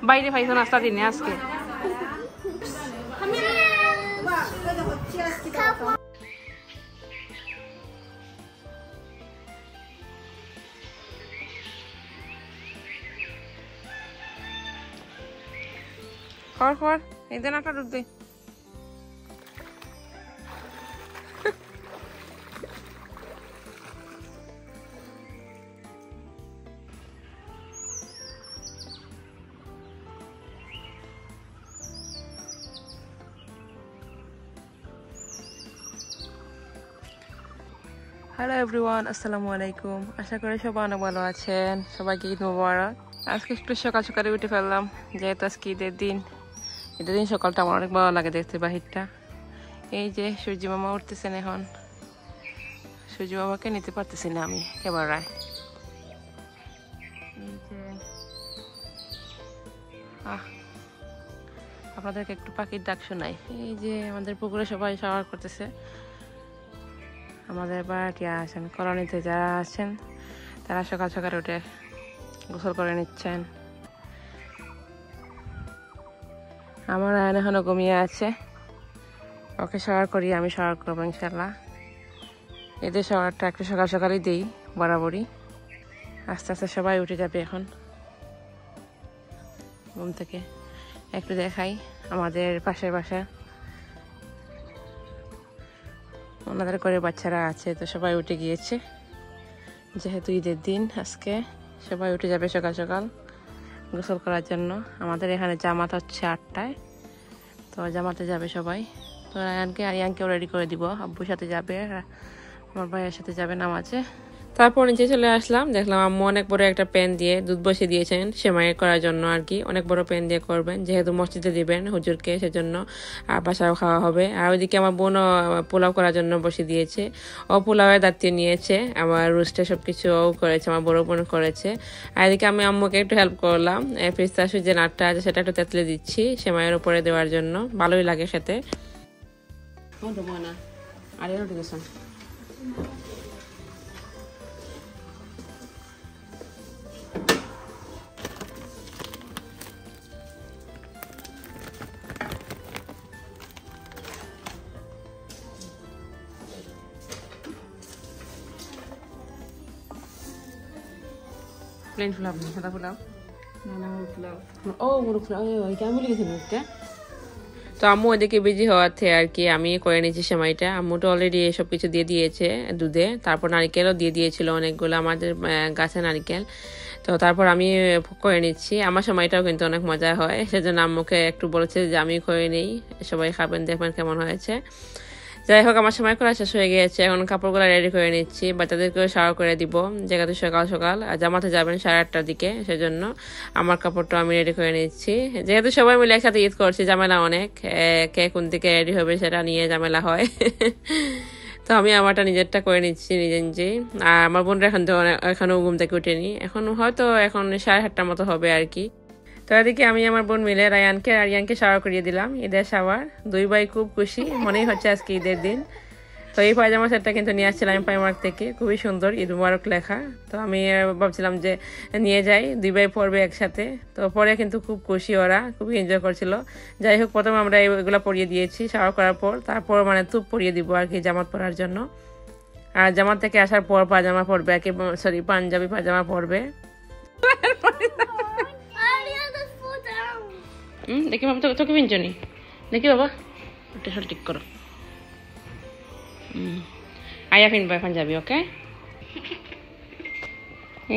বাইরে পাইছো নাস্তা দিনে আজকে খর এই দেন একটা দুধ দে হ্যালো এভরিওয়ান, আসসালামু আলাইকুম। আশা করি সবাই অনেক ভালো আছেন। সবাইকে ঈদ মোবারক। আজকে একটু সকাল সকালে উঠে ফেললাম, যেহেতু আজকে ঈদের দিন। ঈদের দিন সকালটা আমার অনেক ভালো লাগে দেখতে বাহিরটা। এই যে সূর্য মামা উঠতেছেন এখন। সূর্য মামাকে নিতে পারতেছি না আমি ক্যামেরায়। এই যে আপনাদেরকে একটু পাখির ডাক শোনাই। এই যে আমাদের পুকুরে সবাই শাওয়ার করতেছে। আমাদের বাড়িতে আছেন কলোনিতে যারা আছেন তারা সকাল সকাল উঠে গোসল করে নিচ্ছেন। আমার আয়ন এখনো ঘুমিয়ে আছে, ওকে শাওয়ার করি, আমি শাওয়ার করবো ইনশাল্লাহ। এদের শাওয়ারটা একটু সকাল সকালই দিই বরাবরই। আস্তে আস্তে সবাই উঠে যাবে এখন ঘুম থেকে। একটু দেখাই আমাদের পাশের বাসা, ওনাদের করে বাচ্চারা আছে, তো সবাই উঠে গিয়েছে। যেহেতু ঈদের দিন আজকে সবাই উঠে যাবে সকাল সকাল গোসল করার জন্য। আমাদের এখানে জামাত হচ্ছে 8টায়, তো জামাতে যাবে সবাই। তো আয়ানকেও রেডি করে দিব, আব্বুর সাথে যাবে, আমার ভাইয়ের সাথে যাবে নামাজে। তারপর নিচে চলে আসলাম, দেখলাম আম্মু অনেক বড় একটা প্যান দিয়ে দুধ বসিয়ে দিয়েছেন সেমাই করার জন্য আর কি। অনেক বড় প্যান দিয়ে করবেন, যেহেতু মসজিদে দিবেন হুজুরকে, সেজন্য বাসায়ও খাওয়া হবে। আর ওইদিকে আমার বোনও পোলাও করার জন্য বসিয়ে দিয়েছে, ও পোলাওয়ের দায়িত্ব নিয়েছে। আমার রোস্টে সবকিছু ও করেছে, আমার বড় বোন করেছে। আর এদিকে আমি আম্মুকে একটু হেল্প করলাম, পিস্তা যে নাটটা আছে সেটা একটু তেতলে দিচ্ছি সেমাইয়ের উপরে দেওয়ার জন্য, ভালোই লাগে খেতে। প্লেন ফুলাও না, সাদা ফুলাও না, মুরগ ফুলাও। ও মুরগ ফুলাও, ওইটা আমি লিখেছি মুরগটা। তো আম্মু ওইদিকে বিজি হওয়াতে আর কি আমি করে নিয়েছি সেমাইটা। আম্মু তো অলরেডি সব কিছু দিয়ে দিয়েছে দুধে, তারপর নারিকেলও দিয়ে দিয়েছিল অনেকগুলো, আমাদের গাছে নারিকেল। তো তারপর আমি করে নিচ্ছি। আমার সময়টাও কিন্তু অনেক মজা হয়, সেজন্য আম্মুকে একটু বলেছে যে আমি করে নিই, সবাই খাবেন, দেখবেন কেমন হয়েছে। যাই হোক, আমার সময় করা শেষ হয়ে গিয়েছে, এখন কাপড়গুলো রেডি করে নিচ্ছি, বাচ্চাদেরকেও শাওয়ার করে দিব, যেহেতু সকাল সকাল জামাতে যাবেন 8:30টার দিকে, সেজন্য আমার কাপড়টা আমি রেডি করে নিচ্ছি। যেহেতু সবাই মিলে একসাথে ঈদ করছি, ঝামেলা অনেক, কে কোন দিকে রেডি হবে সেটা নিয়ে ঝামেলা হয়। তো আমি আমারটা নিজেরটা করে নিচ্ছি নিজে নিজেই। আর আমার বোনরা এখন তো এখনো ঘুম থেকে উঠেনি, এখন হয়তো এখন 7:30টার মতো হবে আর কি। তো এদিকে আমি আমার বোন মিলে রায়ানকে আর আরিয়ানকে শাওয়ার করিয়ে দিলাম, ঈদের শাওয়ার। দুই ভাই খুব খুশি, মনেই হচ্ছে আজকে ঈদের দিন। তো এই পায়জামা সেটটা কিন্তু নিয়ে আসছিলাম পাইমার্ক থেকে, খুবই সুন্দর, ঈদ মুবারক লেখা। তো আমি ভাবছিলাম যে নিয়ে যাই, দুই ভাই পরবে একসাথে। তো পরে কিন্তু খুব খুশি, ওরা খুবই এনজয় করছিল। যাই হোক, প্রথমে আমরা এগুলো পরিয়ে দিয়েছি শাওয়ার করার পর, তারপর মানে তুপ পরিয়ে দিব আর কি জামাত পরার জন্য। আর জামাত থেকে আসার পর পায়জামা পরবে আর কি, সরি পাঞ্জাবি পায়জামা পরবে। দেখি বাবা, তোকে পিনছনি দেখি বাবা, ওটা সব ঠিক করো। আয়া পিনবা পাঞ্জাবি, ওকে।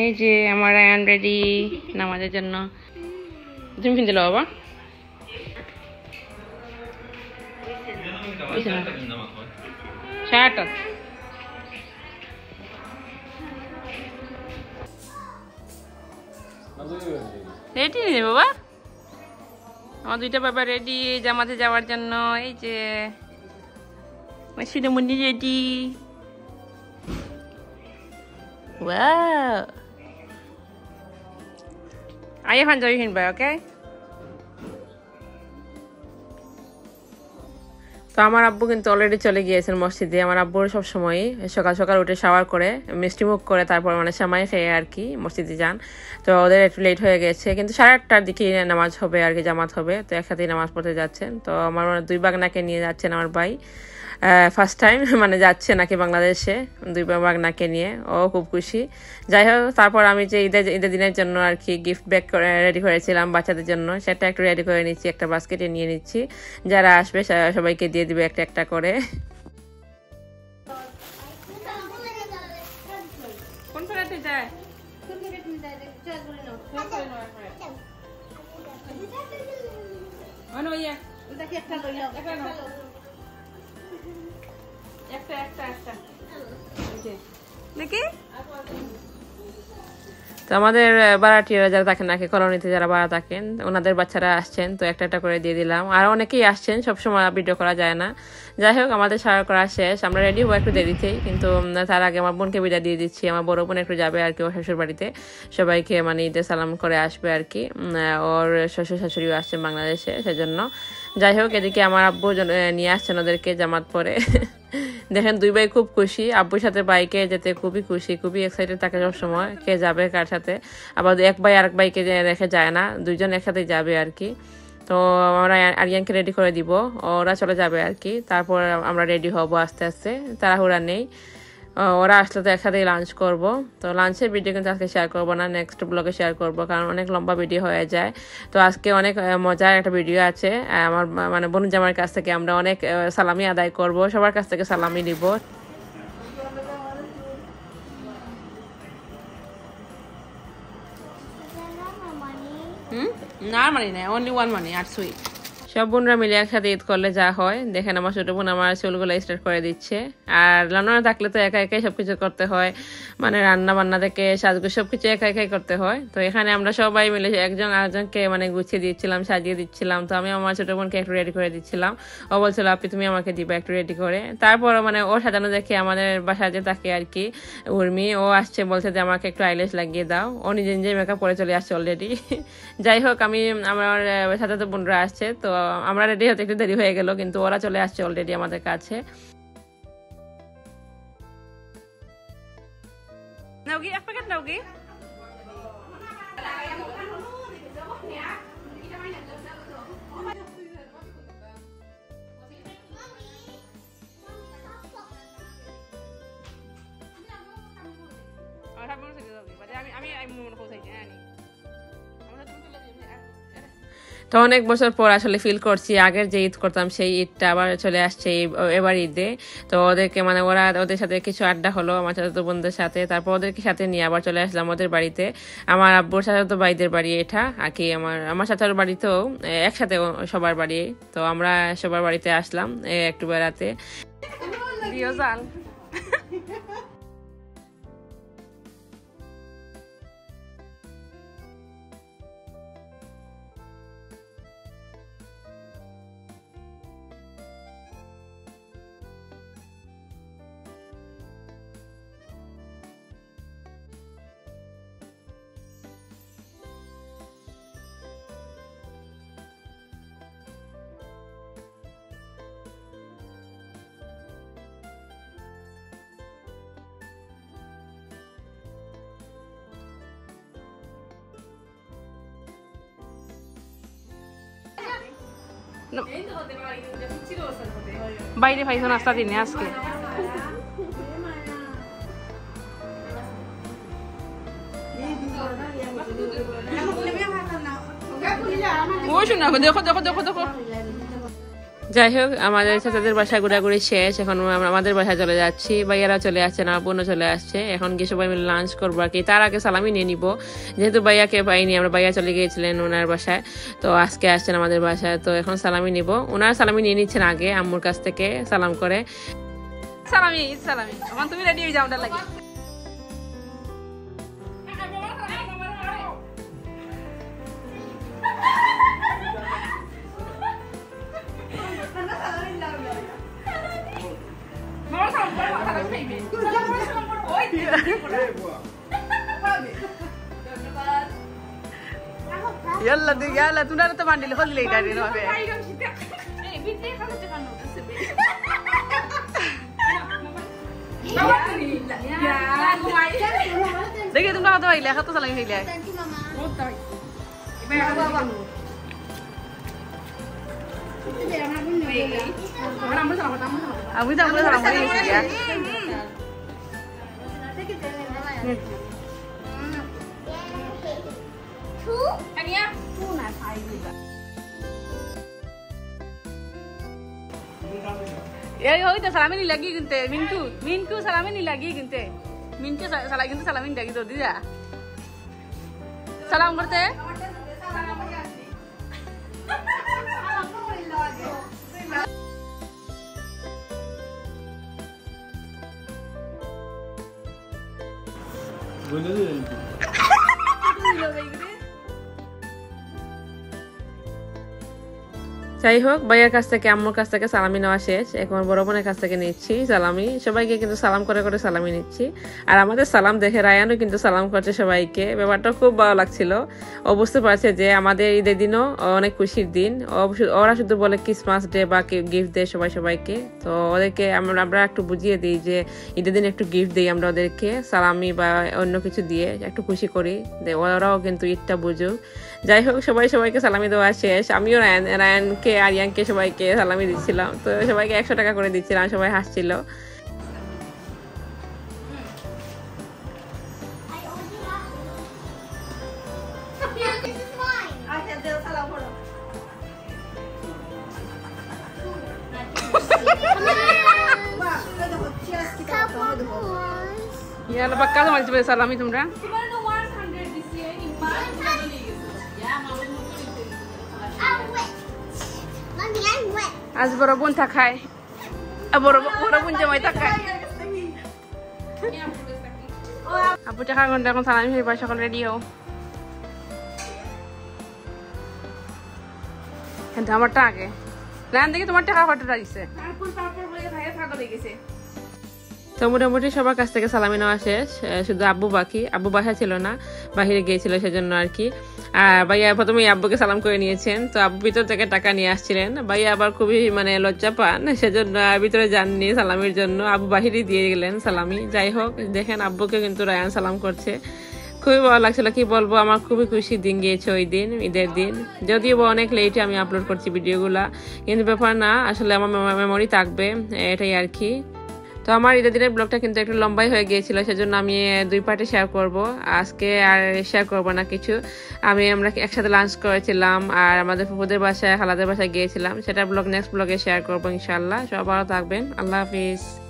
এই যে আমার আয়ান রেডি নামাজের জন্য। তুমি পিন দিল বাবা, শার্ট রেডি নেই বাবা, আমার দুইটা বাবা রেডি জামাতে যাওয়ার জন্য। এই যে শিরোমণি রেডি, ওয়াও। আয়া পাঞ্জাবি কিনবা, ওকে। তো আমার আব্বু কিন্তু অলরেডি চলে গিয়েছেন মসজিদে। আমার আব্বুর সবসময় সকাল সকাল উঠে শাওয়ার করে মিষ্টি মুখ করে তারপর মানে সেমাই খেয়ে আর কি মসজিদে যান। তো ওদের একটু লেট হয়ে গেছে, কিন্তু 8:30টার দিকে নামাজ হবে আর কি, জামাত হবে। তো একসাথেই নামাজ পড়তে যাচ্ছেন। তো আমার 2 বাগনাকে নিয়ে যাচ্ছেন আমার ভাই, ফার্স্ট টাইম মানে যাচ্ছে নাকি বাংলাদেশে 2 বাগনাকে নিয়ে, ও খুব খুশি। যাই হোক, তারপর আমি যে ঈদের দিনের জন্য আর কি গিফট ব্যাগ রেডি করেছিলাম বাচ্চাদের জন্য, সেটা একটু রেডি করে নিচ্ছি, একটা বাস্কেটে নিয়ে নিচ্ছি। যারা আসবে সবাইকে দিয়ে দিবে একটা একটা করে। কোন প্লেটে যায়? তো আমাদের ভাড়াটিয়ারা যারা থাকেন নাকি কলোনিতে, যারা ভাড়া থাকেন, ওনাদের বাচ্চারা আসছেন, তো একটা একটা করে দিয়ে দিলাম। আর অনেকেই আসছেন, সবসময় ভিডিও করা যায় না। যাই হোক, আমাদের সারা করা শেষ, আমরা রেডি হবো একটু দেরিতেই, কিন্তু তার আগে আমার বোনকে বিদায় দিয়ে দিচ্ছি। আমার বড় বোন একটু যাবে আর কি ওর শ্বশুর বাড়িতে, সবাইকে মানে ঈদে সালাম করে আসবে আর কি। ওর শ্বশুর শাশুড়িও আসছেন বাংলাদেশে, সেজন্য। যাই হোক, এদিকে আমার আব্বু নিয়ে আসছেন ওদেরকে জামাত পরে। দেখেন 2 ভাই খুব খুশি, আব্বুর সাথে বাইকে যেতে খুবই খুশি, খুবই এক্সাইটেড থাকে সবসময়, কে যাবে কার সাথে। আবার এক ভাই আরেক ভাইকে রেখে যায় না, 2 জন একসাথে যাবে আর কি। তো আমরা আরিয়ানকে রেডি করে দিব, ওরা চলে যাবে আর কি। তারপর আমরা রেডি হব আস্তে আস্তে, তাড়াহুড়া নেই। ওরা আসলে তো একসাথেই লাঞ্চ করব। তো লাঞ্চের ভিডিও কিন্তু আজকে শেয়ার করবো না, নেক্সট ব্লগে শেয়ার করব, কারণ অনেক লম্বা ভিডিও হয়ে যায়। তো আজকে অনেক মজার একটা ভিডিও আছে। আমার মানে বোন জামার কাছ থেকে আমরা অনেক সালামি আদায় করব, সবার কাছ থেকে সালামি নিব। না মানি না, অনলি 1 মানি আর সুইট। সব বোনরা মিলে একসাথে ঈদ করলে যা হয়। দেখেন আমার ছোট বোন আমার চুলগুলো স্টার্ট করে দিচ্ছে। আর লালনা থাকলে তো একা একাই সবকিছু করতে হয়, মানে রান্না বান্না থেকে সাজগোজ সবকিছু একা একাই করতে হয়। তো এখানে আমরা সবাই মিলে একজন আরেকজনকে মানে গুছিয়ে দিচ্ছিলাম, সাজিয়ে দিচ্ছিলাম। তো আমি আমার ছোট বোনকে একটু রেডি করে দিচ্ছিলাম, ও বলছিল আপনি তুমি আমাকে দিবা একটু রেডি করে। তারপর মানে ও সাজানো দেখে আমাদের বাসায় যে থাকে আর কি উর্মি, ও আসছে, বলছে যে আমাকে একটু আইল্যাশ লাগিয়ে দাও। ও নিজে নিজে মেকআপ করে চলে আসছে অলরেডি। যাই হোক, আমার সাথে তো বোনরা আসছে, তো আমরা রেডি হতে একটু দেরি হয়ে গেল, কিন্তু ওরা চলে আসছে অলরেডি আমাদের কাছে। নাওগি এক প্যাকেট নাওগি। তো অনেক বছর পর আসলে ফিল করছি আগের যে ঈদ করতাম সেই ঈদটা আবার চলে আসছে এবার ঈদে। তো ওদেরকে মানে ওদের সাথে কিছু আড্ডা হলো আমার চাচাতো বোনদের সাথে, তারপর ওদেরকে সাথে নিয়ে আবার চলে আসলাম ওদের বাড়িতে। আমার আব্বুর চাচাতো ভাইদের বাড়ি এটা আর কি, আমার চাচার বাড়িতেও একসাথে সবার বাড়ি। তো আমরা সবার বাড়িতে আসলাম একটু বেড়াতে। বাইরে পাইছো নাস্তা দিনে আজকে? দেখো দেখো দেখো দেখো। যাই হোক, আমাদের চাচাদের বাসা ঘোরাঘুরি শেষ, এখন আমাদের বাসায় চলে যাচ্ছি। ভাইয়ারা চলে আসছে, না বোনও চলে আসছে। এখন গিয়ে সবাই মিলে লাঞ্চ করবো আর কি। তার আগে সালামি নিয়ে নিবো, যেহেতু ভাইয়াকে পাইনি আমরা, ভাইয়া চলে গিয়েছিলেন ওনার বাসায়, তো আজকে আসছেন আমাদের বাসায়। তো এখন সালামি নিব, ওনার সালামি নিয়ে নিচ্ছেন আগে আম্মুর কাছ থেকে সালাম করে। সালামি সালামি, এখন তুমি রেডি হয়ে যাও ওটা লাগে। يلا يلا تنادى طبعا اللي خذ لي قاعدين দেখি তোমরা কত হইলে কত চালাই হইলে আমি তো আমরা সালাম করে গেছি salami ni lagi ginte minku salami ni lagi ginte minku salai ginte salami ni lagi to dia salam karte যাই হোক ভাইয়ের কাছ থেকে আম্মুর কাছ থেকে সালামি নেওয়া শেষ এখন বড় বোনের কাছ থেকে নিচ্ছি সালামি সবাইকে কিন্তু সালাম করে করে সালামি নিচ্ছি আর আমাদের সালাম দেখে রায়ানও কিন্তু সালাম করছে সবাইকে ব্যাপারটা খুব ভালো লাগছিল ও বুঝতে পারছে যে আমাদের ঈদের দিনও অনেক খুশির দিন ওরা শুধু বলে ক্রিসমাস ডে বা গিফট দেয় সবাইকে তো ওদেরকে আমরা একটু বুঝিয়ে দিই যে ঈদের দিন একটু গিফট দিই আমরা ওদেরকে সালামি বা অন্য কিছু দিয়ে একটু খুশি করি ওরাও কিন্তু ঈদটা বুঝুক যাই হোক সবাইকে সালামি দেওয়া শেষ আমিও রায়ানকে আর ইয়াংকে সবাইকে সালামি দিচ্ছিলাম তো সবাইকে 100 টাকা করে দিচ্ছিলাম সবাই হাসছিল ইয়ালা পাক্কা তোমার সালামি তোমরা আজ বড় বোন থাকায় বড় বোন জামাই থাকায় আপু টাকা ঘন্টা এখন সালামি হয়ে পায় সকল রেডি হও আমারটা আগে প্ল্যান দেখি তোমার টাকা কতটা দিছে তো মোটামুটি সবার কাছ থেকে সালামি নেওয়া শেষ শুধু আব্বু বাকি আব্বু বাসা ছিল না বাহিরে গিয়েছিল সেজন্য আর কি আর ভাইয়া প্রথমে আব্বুকে সালাম করে নিয়েছেন তো আব্বু ভিতর থেকে টাকা নিয়ে আসছিলেন ভাইয়া আবার খুবই লজ্জা পান সেজন্য ভিতরে যাননি সালামির জন্য আব্বু বাহিরে দিয়ে গেলেন সালামি যাই হোক দেখেন আব্বুকে কিন্তু রায়ান সালাম করছে খুবই ভালো লাগছিল কি বলবো আমার খুবই খুশি দিন গিয়েছে ওই দিন ঈদের দিন যদিও অনেক লেটে আমি আপলোড করছি ভিডিওগুলা কিন্তু ব্যাপার না আসলে আমার মেমোরি থাকবে এটাই আর কি তো আমার ঈদের দিনের ব্লগটা কিন্তু একটু লম্বাই হয়ে গিয়েছিল সেজন্য আমি 2 পার্টে শেয়ার করব আজকে আর শেয়ার করব না কিছু আমরা একসাথে লাঞ্চ করেছিলাম আর আমাদের ফুফুদের বাসায় খালাদের বাসায় গিয়েছিলাম সেটা ব্লগ নেক্সট ব্লগে শেয়ার করবো ইনশাআল্লাহ সবাই ভালো থাকবেন আল্লাহ হাফিজ